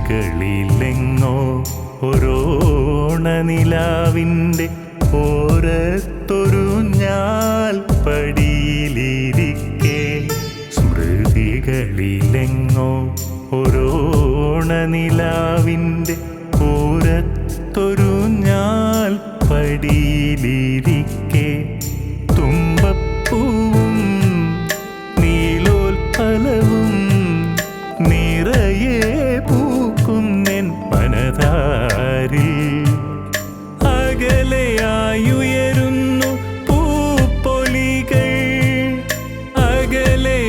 സ്മൃതികളിലെങ്ങോ ഒരോണനിലാവിൻ്റെ ഓരത്തൊരു ഞാൽ പടിയിലിരിക്കെ സ്മൃതികളിലെങ്ങോ ഒരോണനിലാവിൻ്റെ ഓരത്തൊരു ഞാൽ പടിയിലിരിക്കെ തുമ്പപ്പൂവും നീലോൽപ്പലവും നിറയെ പൂക്കുന്നെൻ മനതാരിൽ അകലെയായുയരുന്നു പൂപ്പൊലികൾ അകലെയായുയരുന്നു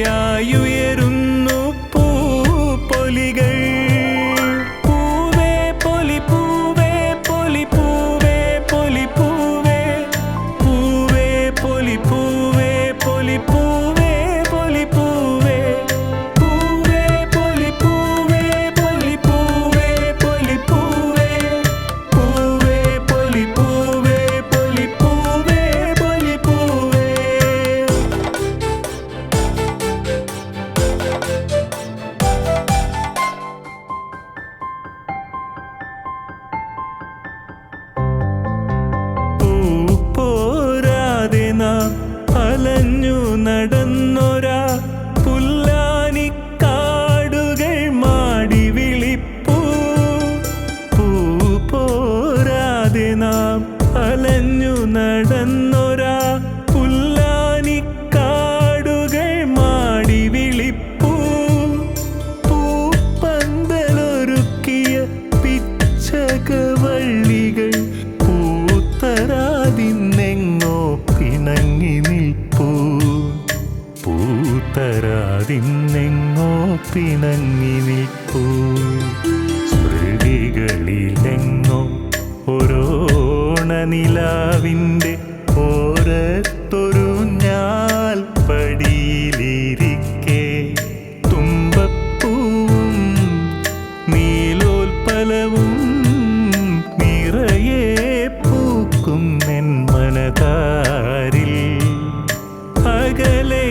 പൂപ്പൊലികൾ പൂവേ പൊലി പൂവേ പൊലി പൂവേ പൊലി പൂവേ പൂവേ പൊലി പൂവേ പൊലി പൂവേ പൊലി പൂവേ പൂവേ പൊലി പൂവേ പൊലി പൂവേ പൊലി പൂവേ പൂവേ പൊലി പൂവേ പൊലി പൂവേ പൊലി പൂവേ. പോരാതെ നാം അലഞ്ഞു നടന്നൊരാ പുല്ലാനിക്കാടുകൾ മാടി വിളിപ്പൂ പോരാതെ നാം അലഞ്ഞു നടന്നൊരാ പുല്ലാനിക്കാടുകൾ മാടി വിളിപ്പൂ പൂപ്പന്തലൊരുക്കിയ പിച്ചകവള്ളികൾ പൂത്തരാതിന്നെങ്ങോ പിണങ്ങി നിൽപ്പൂ പൂത്തരാതിന്നെങ്ങോ പിണങ്ങി നിൽപ്പൂ സ്മൃതികളിലെങ്ങോ ഒരോണനിലാവിൻ്റെ ഓരത്തൊരു ഞാൽ പടിയിലിരിക്കെ തുമ്പപ്പൂവും നീലോൽപ്പലവും നിറയെ പൂക്കുന്നെൻ മനതാരിൽ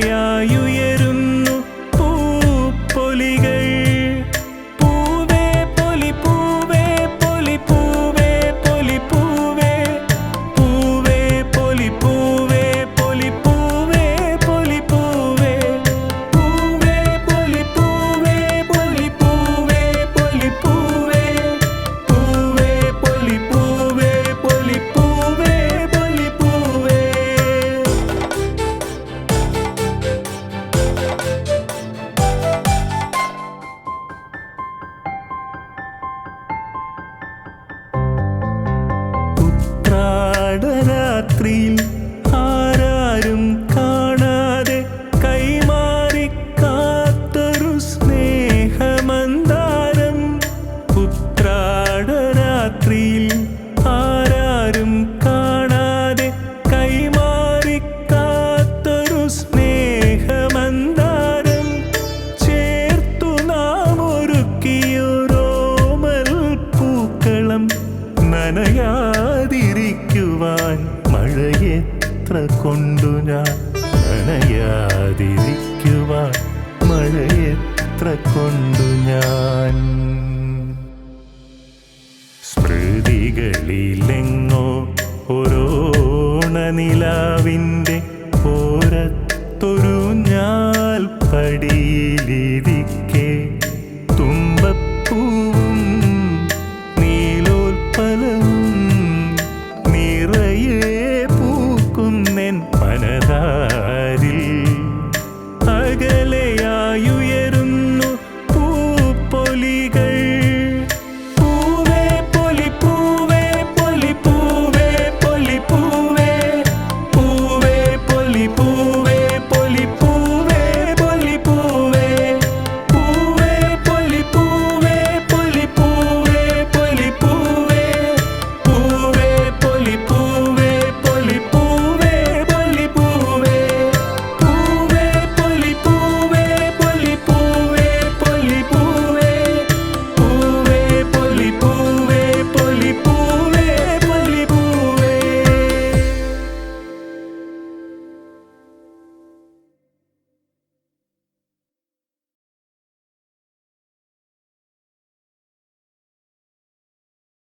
അകലെയായുയരുന്നു പൂപ്പൊലികൾ പൂവേ പൊലി പൂവേ പൊലി പൂവേ പൊലി പൂവേ പൂവേ പൊലി പൂവേ പൊലി പൂവേ പൊലി പൂവേ പൂവേ പൊലി പൂവേ പൊലി പൂവേ പൊലി പൂവേ പൂവേ പൊലി പൂവേ പൊലി പൂവേ പൊലി പൂവേ. ഉത്രാടരാത്രിയിൽ ആരാരും കാണാതെ കൈമാറി കാത്തൊരു സ്നേഹമന്ദാരം ഉത്രാടരാത്രിയിൽ ആരാരും കാണാതെ കൈമാറി കാത്തൊരു സ്നേഹമന്ദാരം ചേർത്തു നാം ഒരുക്കിയൊരോമൽ പൂക്കളം നനയാതിരിക്കുവാൻ മഴയെത്ര കൊണ്ടു ഞാൻ നനയാതിരിക്കുവാൻ മഴയെത്ര കൊണ്ടു ഞാൻ സ്മൃതികളിലെങ്ങോ ഒരോണനിലാവിൻ്റെ ഓരത്തൊരു ഞാൽ പടിയിലിരിക്കെ തുമ്പപ്പൂവും നീലോൽപ്പലവും നിറയെ പൂക്കുന്നെൻ മനതാരിൽ അകലെ